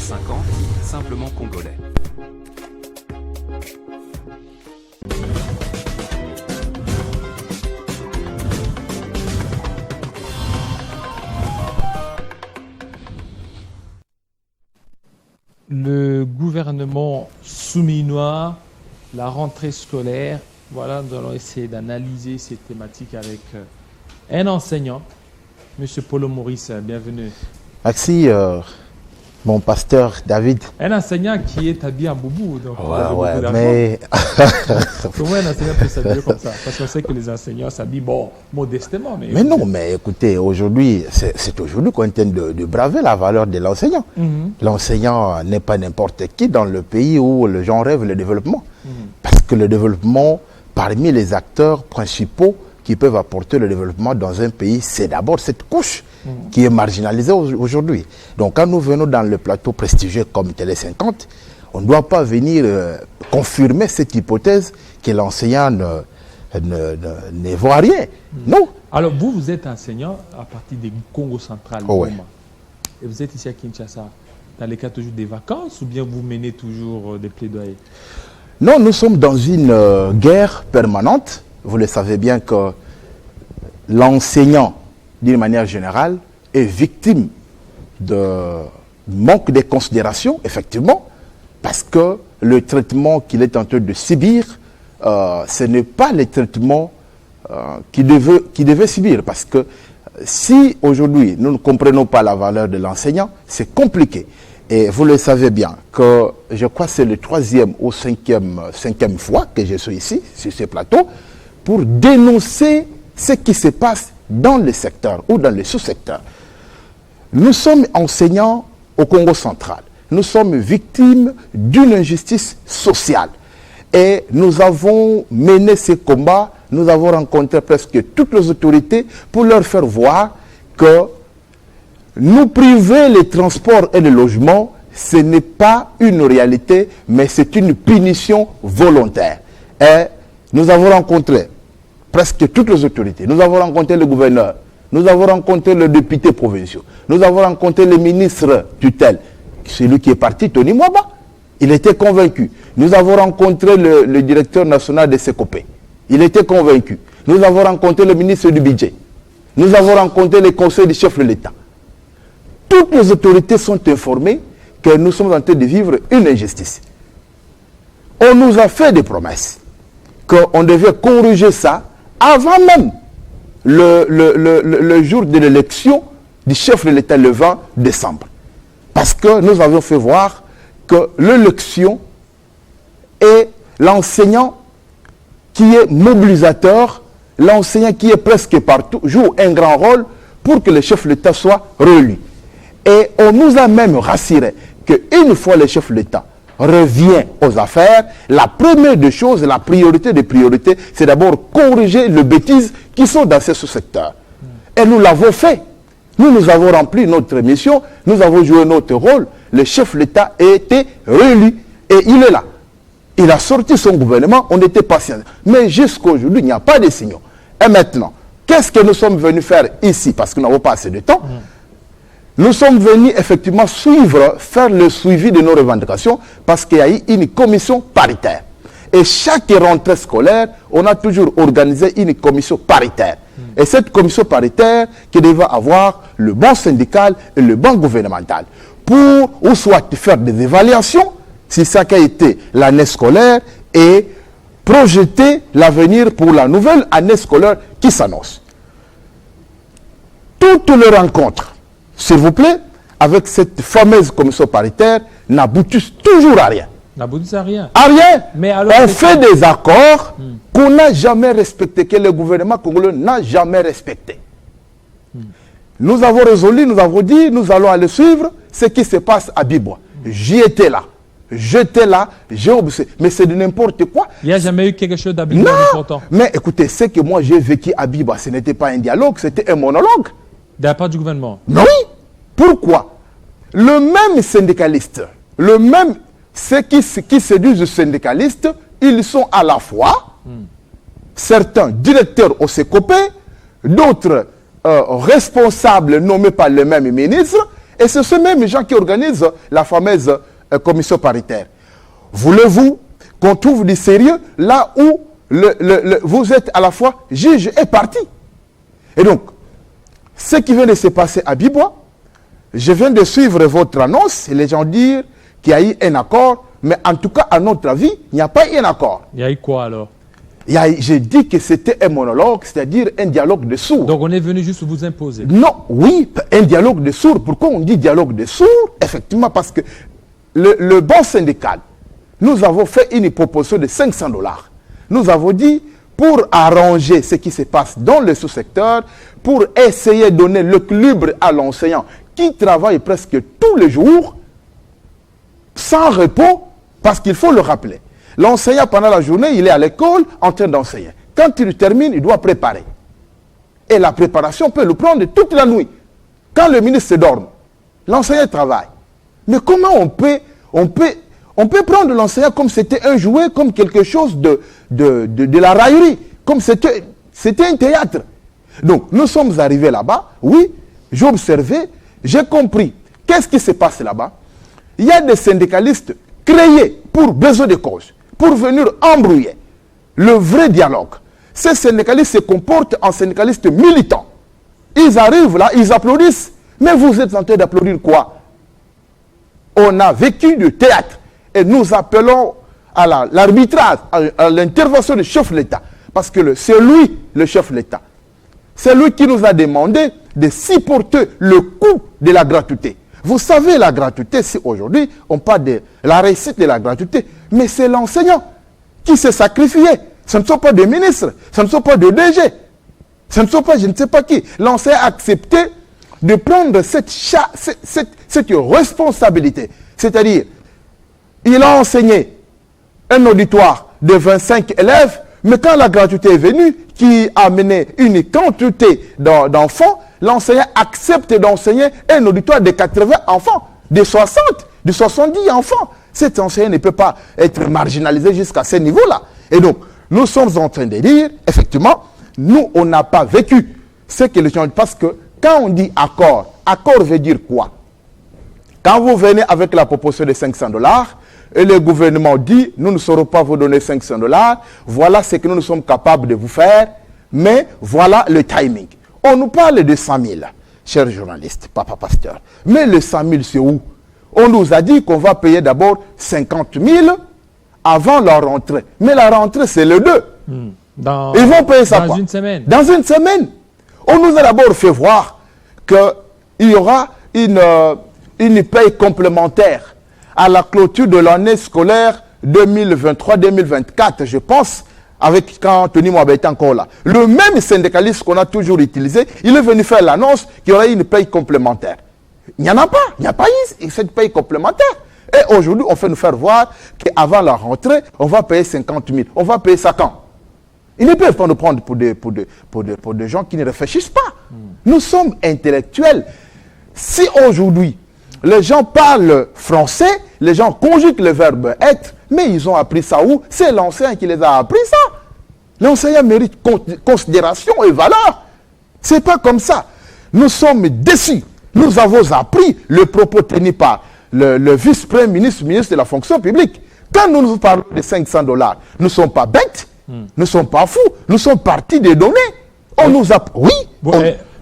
50, simplement congolais. Le gouvernement souminois, la rentrée scolaire, voilà, nous allons essayer d'analyser ces thématiques avec un enseignant, M. Paulo Maurice, bienvenue. Merci, mon pasteur David. Un enseignant qui est habillé en boubou. Donc mais... Comment un enseignant peut s'habiller comme ça? Parce qu'on sait que les enseignants s'habillent, modestement. Mais non, mais écoutez, aujourd'hui, c'est aujourd'hui qu'on tente de braver la valeur de l'enseignant. L'enseignant n'est pas n'importe qui dans le pays où les gens rêvent le développement. Parce que le développement, parmi les acteurs principaux qui peuvent apporter le développement dans un pays, c'est d'abord cette couche qui est marginalisée aujourd'hui. Donc quand nous venons dans le plateau prestigieux comme Télé 50, on ne doit pas venir confirmer cette hypothèse que l'enseignant ne voit rien. Non. Alors vous êtes enseignant à partir du Congo central. Oh, ouais. Et vous êtes ici à Kinshasa dans les cas toujours des vacances ou bien vous menez toujours des plaidoyers? Non, nous sommes dans une guerre permanente. Vous le savez bien que l'enseignant, d'une manière générale, est victime de manque de considération, effectivement, parce que le traitement qu'il est en train de subir, ce n'est pas le traitement qu'il devait subir. Parce que si aujourd'hui nous ne comprenons pas la valeur de l'enseignant, c'est compliqué. Et vous le savez bien que je crois que c'est le 3e ou 5e fois que je suis ici, sur ce plateau, pour dénoncer ce qui se passe dans les secteurs ou dans les sous-secteurs. Nous sommes enseignants au Congo central. Nous sommes victimes d'une injustice sociale. Et nous avons mené ces combats, nous avons rencontré presque toutes les autorités pour leur faire voir que nous priver les transports et les logements, ce n'est pas une réalité, mais c'est une punition volontaire. Et nous avons rencontré presque toutes les autorités. Nous avons rencontré le gouverneur, nous avons rencontré le député provincial, nous avons rencontré le ministre tutelle, celui qui est parti, Tony Mwaba. Il était convaincu. Nous avons rencontré le directeur national de Sekopé. Il était convaincu. Nous avons rencontré le ministre du budget. Nous avons rencontré le conseil du chef de l'État. Toutes les autorités sont informées que nous sommes en train de vivre une injustice. On nous a fait des promesses qu'on devait corriger ça avant même le jour de l'élection du chef de l'État le 20 décembre. Parce que nous avons fait voir que l'élection est l'enseignant qui est mobilisateur, l'enseignant qui est presque partout, joue un grand rôle pour que le chef de l'État soit réélu. Et on nous a même rassuré qu'une fois le chef de l'État revient aux affaires, la première des choses, la priorité des priorités, c'est d'abord corriger les bêtises qui sont dans ce sous-secteur. Et nous l'avons fait. Nous avons rempli notre mission, nous avons joué notre rôle. Le chef de l'État a été réélu et il est là. Il a sorti son gouvernement, on était patient. Mais jusqu'à aujourd'hui, il n'y a pas de signaux. Et maintenant, qu'est-ce que nous sommes venus faire ici? Parce que nous n'avons pas assez de temps. Nous sommes venus effectivement faire le suivi de nos revendications parce qu'il y a eu une commission paritaire. Et chaque rentrée scolaire, on a toujours organisé une commission paritaire. Et cette commission paritaire qui devait avoir le banc syndical et le banc gouvernemental pour ou soit faire des évaluations si ça a été l'année scolaire et projeter l'avenir pour la nouvelle année scolaire qui s'annonce. Toutes les rencontres, s'il vous plaît, avec cette fameuse commission paritaire, n'aboutissent toujours à rien. N'aboutissent à rien. À rien. Mais alors, on fait des accords qu'on n'a jamais respectés, que le gouvernement congolais n'a jamais respectés. Nous avons résolu, nous avons dit, nous allons aller suivre ce qui se passe à Bibois. J'y étais là. J'étais là, j'ai observé. Mais c'est de n'importe quoi. Il n'y a jamais eu quelque chose d'habituel important. Mais écoutez, ce que moi j'ai vécu à Bibois, ce n'était pas un dialogue, c'était un monologue. De la part du gouvernement? Mais oui. Pourquoi? Le même syndicaliste, ceux qui séduisent les syndicalistes, ils sont à la fois certains directeurs au CECOPE, d'autres responsables nommés par le même ministre, Et c'est ces mêmes gens qui organisent la fameuse commission paritaire. Voulez-vous qu'on trouve du sérieux là où vous êtes à la fois juge et parti? Et donc, ce qui vient de se passer à Bibois, je viens de suivre votre annonce et les gens disent qu'il y a eu un accord, mais en tout cas, à notre avis, il n'y a pas eu un accord. Il y a eu quoi alors? J'ai dit que c'était un monologue, c'est-à-dire un dialogue de sourds. Donc on est venu juste vous imposer. Non, oui, un dialogue de sourds. Pourquoi on dit dialogue de sourds? Effectivement, parce que le bon syndical, nous avons fait une proposition de $500. Nous avons dit, pour arranger ce qui se passe dans le sous-secteur, pour essayer de donner l'équilibre à l'enseignant qui travaille presque tous les jours, sans repos, parce qu'il faut le rappeler. L'enseignant, pendant la journée, il est à l'école en train d'enseigner. Quand il termine, il doit préparer. Et la préparation peut le prendre toute la nuit. Quand le ministre dorme, l'enseignant travaille. Mais comment on peut prendre l'enseignant comme c'était un jouet, comme quelque chose de la raillerie, comme c'était un théâtre. Donc, nous sommes arrivés là-bas, oui, j'ai observé, j'ai compris. Qu'est-ce qui se passe là-bas? Il y a des syndicalistes créés pour besoin de cause, pour venir embrouiller le vrai dialogue. Ces syndicalistes se comportent en syndicalistes militants. Ils arrivent là, ils applaudissent. Mais vous êtes en train d'applaudir quoi? On a vécu du théâtre. Et nous appelons à l'arbitrage, à l'intervention du chef de l'État. Parce que c'est lui, le chef de l'État. C'est lui qui nous a demandé de supporter le coût de la gratuité. Vous savez, la gratuité, si aujourd'hui, on parle de la réussite de la gratuité, mais c'est l'enseignant qui s'est sacrifié. Ce ne sont pas des ministres, ce ne sont pas des DG, ce ne sont pas je ne sais pas qui. L'enseignant a accepté de prendre cette responsabilité. C'est-à-dire, il a enseigné un auditoire de 25 élèves, mais quand la gratuité est venue, qui a amené une quantité d'enfants, l'enseignant accepte d'enseigner un auditoire de 80 enfants, de 60, de 70 enfants. Cet enseignant ne peut pas être marginalisé jusqu'à ce niveau-là. Et donc, nous sommes en train de dire, effectivement, nous, on n'a pas vécu ce que les gens... Parce que quand on dit accord, accord veut dire quoi? Quand vous venez avec la proposition de $500, et le gouvernement dit, nous ne saurons pas vous donner $500, voilà ce que nous sommes capables de vous faire, mais voilà le timing. On nous parle de 100 000, chers journalistes, papa pasteur. Mais le 100 000, c'est où? On nous a dit qu'on va payer d'abord 50 000 avant la rentrée. Mais la rentrée, c'est le 2. Ils vont payer ça dans une semaine. Dans une semaine. On nous a d'abord fait voir qu'il y aura une paye complémentaire à la clôture de l'année scolaire 2023-2024, je pense, avec quand Tony Mwaba était encore là. Le même syndicaliste qu'on a toujours utilisé, il est venu faire l'annonce qu'il y aurait une paye complémentaire. Il n'y en a pas. Il n'y a pas eu cette paye complémentaire. Et aujourd'hui, on fait nous faire voir qu'avant la rentrée, on va payer 50 000. On va payer ça quand? Ils ne peuvent pas nous prendre pour des gens qui ne réfléchissent pas. Nous sommes intellectuels. Si aujourd'hui, les gens parlent français, les gens conjuguent le verbe être, mais ils ont appris ça où? C'est l'enseignant qui les a appris ça. L'enseignant mérite considération et valeur. Ce n'est pas comme ça. Nous sommes déçus. Nous avons appris le propos tenu par le vice-premier ministre, ministre de la fonction publique. Quand nous nous parlons de $500, nous ne sommes pas bêtes, nous ne sommes pas fous, nous sommes partis des données. On nous a... Oui. Bon,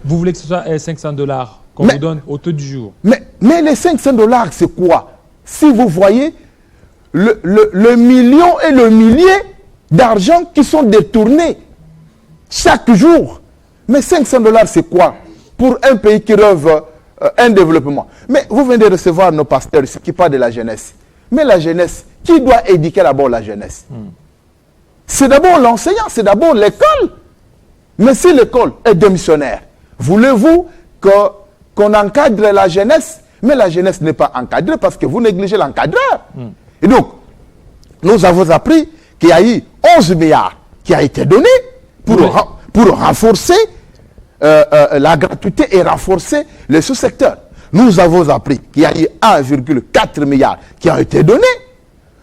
vous voulez que ce soit $500 qu'on vous donne au taux du jour? Mais les $500, c'est quoi? Si vous voyez le million et le millier d'argent qui sont détournés chaque jour. Mais $500, c'est quoi? Pour un pays qui rêve un développement. Mais vous venez de recevoir nos pasteurs ici qui parlent de la jeunesse. Mais la jeunesse, qui doit éduquer d'abord la jeunesse? C'est d'abord l'enseignant, c'est d'abord l'école. Mais si l'école est démissionnaire, voulez-vous qu'on encadre la jeunesse? Mais la jeunesse n'est pas encadrée parce que vous négligez l'encadreur. Et donc, nous avons appris qu'il y a eu 11 milliards qui a été donné pour renforcer la gratuité et renforcer le sous-secteur. Nous avons appris qu'il y a eu 1,4 milliard qui a été donné,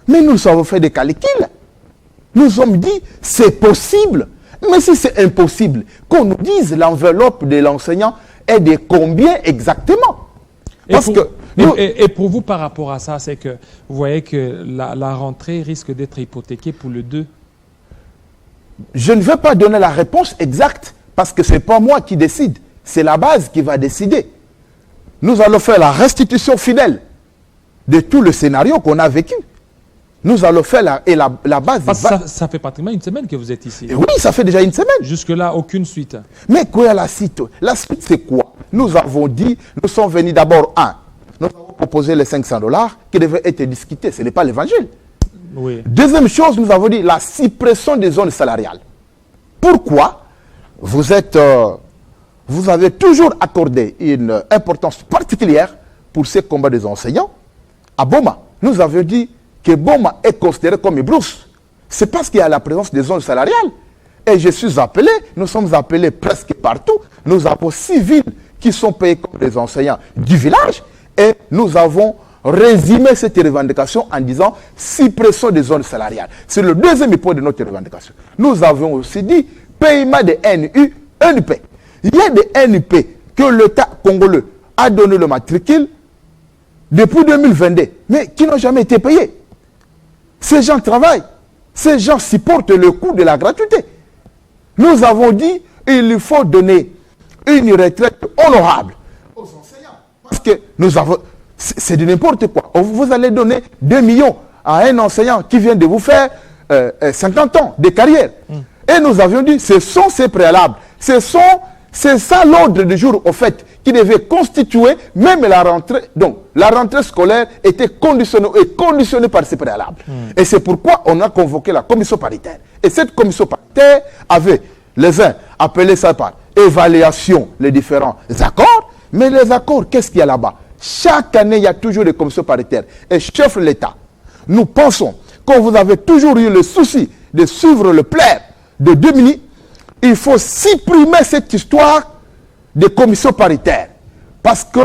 mais nous avons fait des calculs. Nous avons dit, c'est possible. Mais si c'est impossible, qu'on nous dise l'enveloppe de l'enseignant est de combien exactement? Parce que nous, et pour vous, par rapport à ça, c'est que vous voyez que la rentrée risque d'être hypothéquée pour le 2. je ne vais pas donner la réponse exacte parce que ce n'est pas moi qui décide. C'est la base qui va décider. Nous allons faire la restitution fidèle de tout le scénario qu'on a vécu. Nous allons faire la base. Parce que ça fait pratiquement une semaine que vous êtes ici. Oui, ça fait déjà une semaine. Jusque-là, aucune suite. Mais quoi la suite? La suite, c'est quoi? Nous avons dit, nous sommes venus d'abord, nous avons proposé les $500 qui devaient être discutés. Ce n'est pas l'évangile. Oui. Deuxième chose, nous avons dit la suppression des zones salariales. Pourquoi? Vous avez toujours accordé une importance particulière pour ces combats des enseignants. À Boma, nous avions dit que Boma est considéré comme une brousse. C'est parce qu'il y a la présence des zones salariales. Et je suis appelé, nous sommes appelés presque partout. Nous avons 6 villes qui sont payées comme des enseignants du village. Et nous avons résumé cette revendication en disant suppression des zones salariales. C'est le deuxième point de notre revendication. Nous avons aussi dit paiement des NU, NUP. Il y a des NUP que l'État congolais a donné le matricule depuis 2022, mais qui n'ont jamais été payés. Ces gens travaillent. Ces gens supportent le coût de la gratuité. Nous avons dit qu'il faut donner une retraite honorable aux enseignants. Parce que nous avons... C'est de n'importe quoi. Vous allez donner 2 millions à un enseignant qui vient de vous faire 50 ans de carrière. Et nous avions dit, ce sont ces préalables. C'est ça l'ordre du jour, au fait, qui devait constituer même la rentrée. Donc, la rentrée scolaire était conditionnée par ces préalables. Et c'est pourquoi on a convoqué la commission paritaire. Et cette commission paritaire avait, les uns appelé ça par évaluation, les différents accords. Mais les accords, qu'est-ce qu'il y a là-bas? Chaque année, il y a toujours des commissions paritaires. Et chef de l'État, nous pensons, quand vous avez toujours eu le souci de suivre le plaid de Dominique, il faut supprimer cette histoire des commissions paritaires. Parce que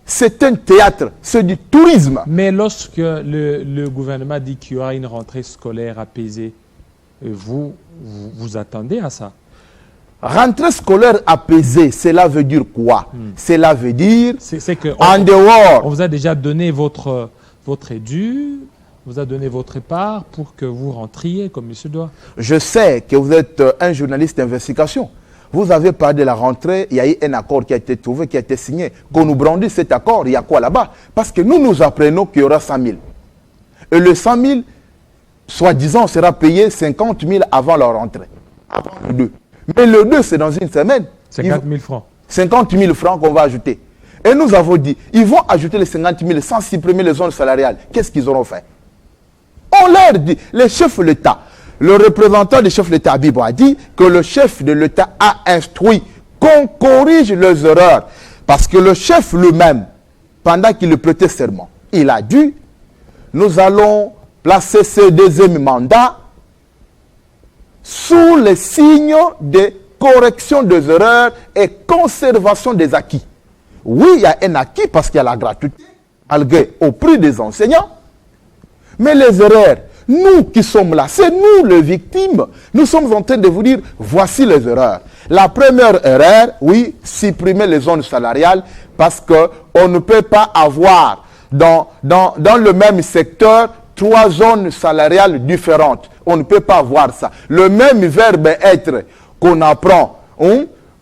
c'est un théâtre, c'est du tourisme. Mais lorsque le gouvernement dit qu'il y aura une rentrée scolaire apaisée, vous attendez à ça? Rentrée scolaire apaisée, cela veut dire quoi? Cela veut dire, c'est que en dehors... On vous a déjà donné votre édu, vous a donné votre part pour que vous rentriez comme il se doit. Je sais que vous êtes un journaliste d'investigation. Vous avez parlé de la rentrée, il y a eu un accord qui a été trouvé, qui a été signé. Qu'on nous brandit cet accord, il y a quoi là-bas? Parce que nous apprenons qu'il y aura 100 000. Et le 100 000, soi-disant, sera payé 50 000 avant la rentrée. Avant le 2. Mais le 2, c'est dans une semaine. 50 000 francs. 50 000 francs qu'on va ajouter. Et nous avons dit, ils vont ajouter les 50 000 sans supprimer les zones salariales. Qu'est-ce qu'ils auront fait? On leur dit, les chefs de l'État, le représentant du chef de l'État, Bibo, a dit que le chef de l'État a instruit qu'on corrige les erreurs. Parce que le chef lui-même, pendant qu'il prêtait serment, il a dit, nous allons placer ce deuxième mandat sous les signes de correction des erreurs et conservation des acquis. Oui, il y a un acquis parce qu'il y a la gratuité, malgré au prix des enseignants. Mais les erreurs, nous qui sommes là, c'est nous les victimes. Nous sommes en train de vous dire, voici les erreurs. La première erreur, oui, supprimer les zones salariales parce qu'on ne peut pas avoir dans le même secteur 3 zones salariales différentes. On ne peut pas avoir ça. Le même verbe être qu'on apprend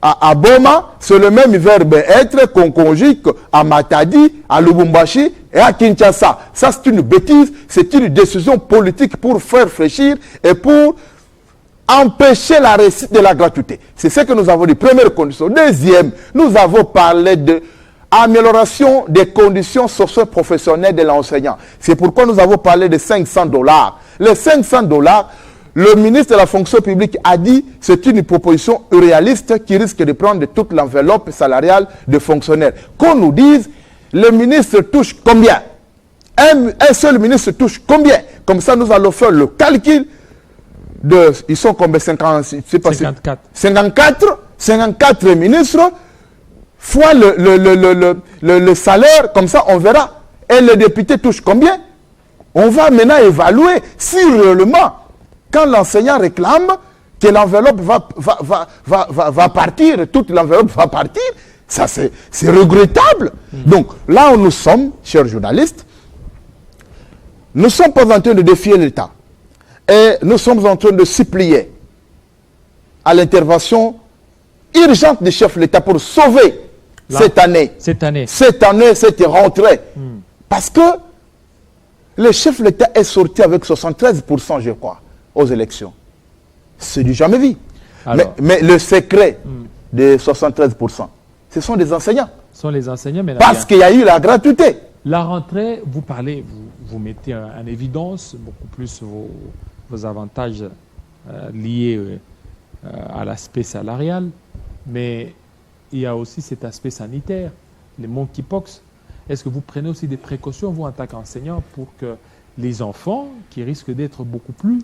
à Boma, c'est le même verbe être qu'on conjugue à Matadi, à Lubumbashi et à Kinshasa. Ça, c'est une bêtise, c'est une décision politique pour faire fléchir et pour empêcher la réussite de la gratuité. C'est ce que nous avons dit. Première condition. Deuxième, nous avons parlé de amélioration des conditions socio-professionnelles de l'enseignant. C'est pourquoi nous avons parlé de $500. Les $500, le ministre de la fonction publique a dit que c'est une proposition réaliste qui risque de prendre toute l'enveloppe salariale des fonctionnaires. Qu'on nous dise, le ministre touche combien? Un seul ministre touche combien? Comme ça, nous allons faire le calcul de... Ils sont combien? 54. 54 ministres fois le salaire, comme ça on verra. Et le député touche combien? On va maintenant évaluer si réellement, quand l'enseignant réclame que l'enveloppe va partir, toute l'enveloppe va partir, Ça, c'est regrettable. Donc, là où nous sommes, chers journalistes, nous ne sommes pas en train de défier l'État. Et nous sommes en train de supplier à l'intervention urgente du chef de l'État pour sauver cette année, cette rentrée. Parce que le chef de l'État est sorti avec 73%, je crois, aux élections. C'est du jamais vu. Mais le secret des 73%, ce sont des enseignants. Ce sont les enseignants, mais parce qu'il y a eu la gratuité. La rentrée, vous parlez, vous mettez en évidence beaucoup plus vos avantages liés à l'aspect salarial, mais il y a aussi cet aspect sanitaire, les monkeypox. Est-ce que vous prenez aussi des précautions, vous, en tant qu'enseignant, pour que les enfants, qui risquent d'être beaucoup plus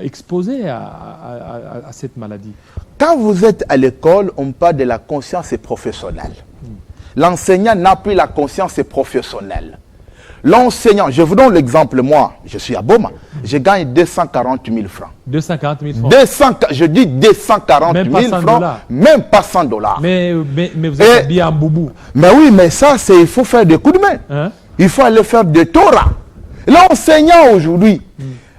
exposés à cette maladie? Quand vous êtes à l'école, on parle de la conscience professionnelle. L'enseignant n'a plus la conscience professionnelle. L'enseignant, je vous donne l'exemple, moi, je suis à Boma, je gagne 240 000 francs. 240 000 francs je dis 240 000 francs, même pas 100 $. Mais vous êtes habillé en boubou. Mais oui, mais ça, il faut faire des coups de main. Hein? Il faut aller faire des Torah. L'enseignant aujourd'hui,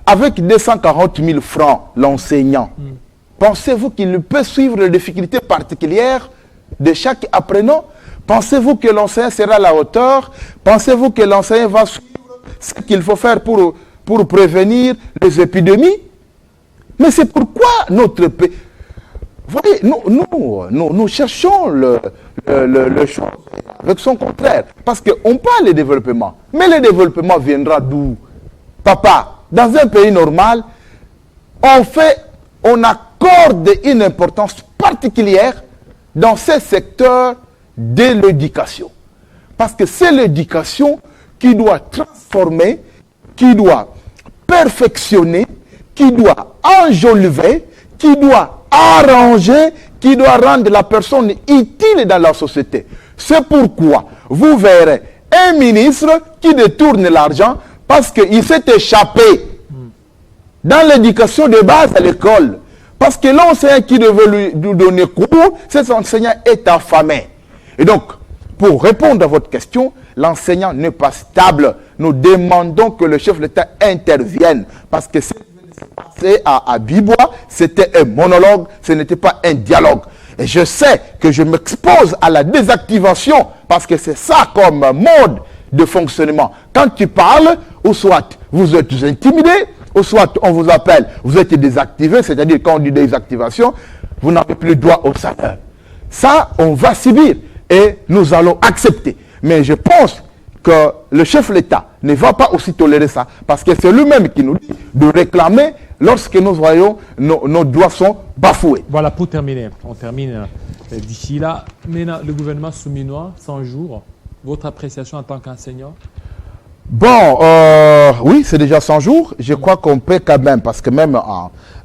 avec 240 000 francs, l'enseignant, pensez-vous qu'il peut suivre les difficultés particulières de chaque apprenant? Pensez-vous que l'enseignant sera à la hauteur? Pensez-vous que l'enseignant va suivre ce qu'il faut faire pour prévenir les épidémies? Mais c'est pourquoi notre pays... Vous voyez, nous cherchons le chose avec son contraire. Parce qu'on parle de développement. Mais le développement viendra d'où? Papa, dans un pays normal, on accorde une importance particulière dans ces secteurs de l'éducation. Parce que c'est l'éducation qui doit transformer, qui doit perfectionner, qui doit enjoliver, qui doit arranger, qui doit rendre la personne utile dans la société. C'est pourquoi vous verrez un ministre qui détourne l'argent parce qu'il s'est échappé dans l'éducation de base à l'école. Parce que l'enseignant qui devait lui donner cours, cet enseignant est affamé. Et donc, pour répondre à votre question, l'enseignant n'est pas stable. Nous demandons que le chef de l'État intervienne. Parce que c'est à Bibois, c'était un monologue, ce n'était pas un dialogue. Et je sais que je m'expose à la désactivation, parce que c'est ça comme mode de fonctionnement. Quand tu parles, ou soit vous êtes intimidé, ou soit on vous appelle, vous êtes désactivé, c'est-à-dire quand on dit désactivation, vous n'avez plus droit au salaire. Ça, on va subir et nous allons accepter. Mais je pense que le chef de l'État ne va pas aussi tolérer ça, parce que c'est lui-même qui nous dit de réclamer lorsque nous voyons nos droits sont bafoués. Voilà, pour terminer, on termine d'ici là. Maintenant, le gouvernement souminois, 100 jours, votre appréciation en tant qu'enseignant? Bon, oui, c'est déjà 100 jours. Je crois qu'on peut quand même, parce que même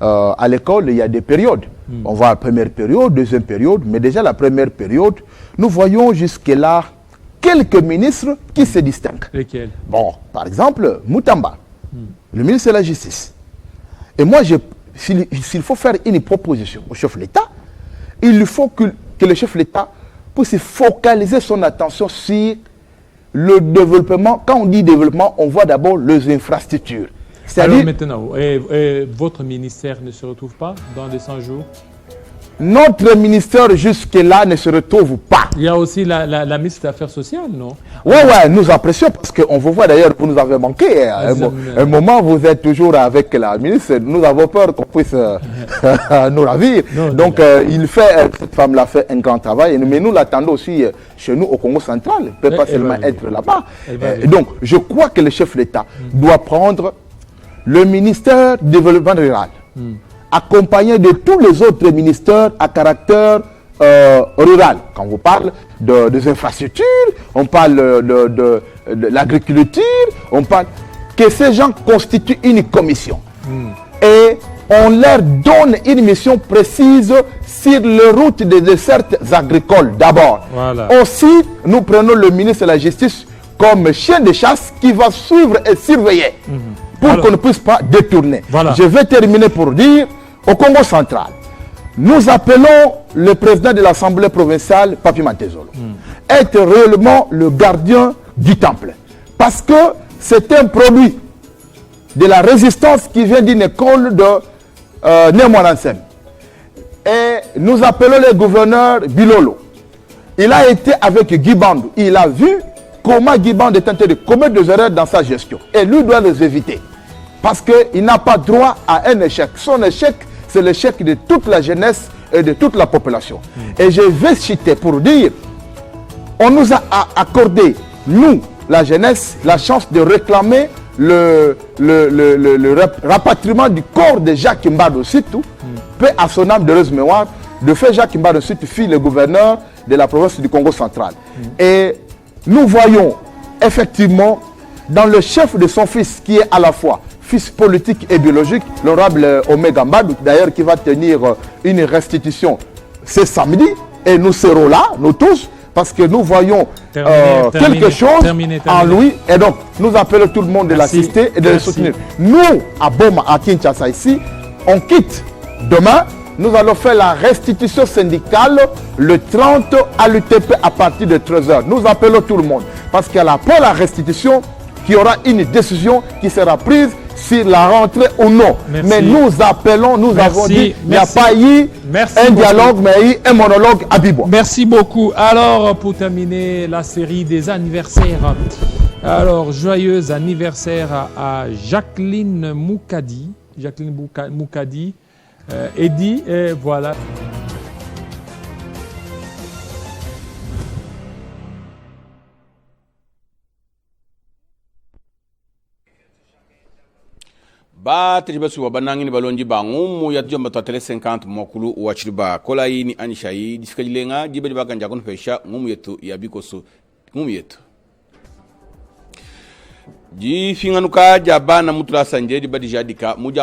à l'école, il y a des périodes. On voit la première période, deuxième période, mais déjà la première période, nous voyons jusque-là quelques ministres qui se distinguent. Lesquels? Bon, par exemple, Moutamba, le ministre de la Justice. Et moi, s'il faut faire une proposition au chef de l'État, il faut que le chef de l'État puisse focaliser son attention sur le développement. Quand on dit développement, on voit d'abord les infrastructures. Alors maintenant, votre ministère ne se retrouve pas dans les 100 jours? Notre ministère jusque-là ne se retrouve pas. Il y a aussi la ministre des Affaires sociales, non? Oui, nous apprécions, parce qu'on vous voit d'ailleurs, vous nous avez manqué. Un moment, vous êtes toujours avec la ministre. Nous avons peur qu'on puisse nous ravir. Donc, cette femme-là fait un grand travail. Mais nous l'attendons aussi chez nous au Congo central. Elle ne peut pas seulement être là-bas. Donc, je crois que le chef de l'État doit prendre le ministère du développement rural, accompagné de tous les autres ministères à caractère rural. Quand on parle des infrastructures, on parle de l'agriculture, on parle que ces gens constituent une commission. Et on leur donne une mission précise sur les routes des dessertes agricoles d'abord. Voilà. Aussi, nous prenons le ministre de la Justice comme chien de chasse qui va suivre et surveiller pour qu'on ne puisse pas détourner. Voilà. Je vais terminer pour dire, au Congo central, nous appelons le président de l'Assemblée provinciale, Papi Matezolo, être réellement le gardien du temple. Parce que c'est un produit de la résistance qui vient d'une école de Némoransem. Et nous appelons le gouverneur Bilolo. Il a été avec Guy Bandou. Il a vu comment Guy Bandou est tenté de commettre des erreurs dans sa gestion. Et lui doit les éviter. Parce qu'il n'a pas droit à un échec. Son échec, c'est l'échec de toute la jeunesse et de toute la population. Et je vais citer pour dire, on nous a accordé, nous, la jeunesse, la chance de réclamer le rapatriement du corps de Jacques Mbado Sitou, paix à son âme d'heureuse mémoire, de fait Jacques Mbado Sitou fut le gouverneur de la province du Congo central. Et nous voyons effectivement dans le chef de son fils, qui est à la fois fils politique et biologique, l'honorable Omega Mbadou, d'ailleurs qui va tenir une restitution ce samedi, et nous serons là, nous tous, parce que nous voyons quelque chose en lui, et donc nous appelons tout le monde de l'assister et de le soutenir. Nous, à Boma, à Kinshasa ici, on quitte demain, nous allons faire la restitution syndicale le 30 à l'UTP à partir de 13h. Nous appelons tout le monde, parce qu'après la restitution, qu'il y aura une décision qui sera prise sur la rentrée ou non. Merci. Mais nous appelons, nous avons dit, il n'y a pas eu un dialogue, mais il y a eu un monologue à Bibo. Merci beaucoup. Alors, pour terminer la série des anniversaires, alors, joyeux anniversaire à Jacqueline Moukadi. Jacqueline Moukadi, Eddie, et voilà. Ba triba suwa banangini balonji ba ngumu ya jomba to tele 50 mokulu wachiriba kola yini anishayi diskajilenga jibedi baganja kon fesha ngumu yetu ya bikoso ngumu yetu ji finganuka jabana mutula sanje di badi jadika muja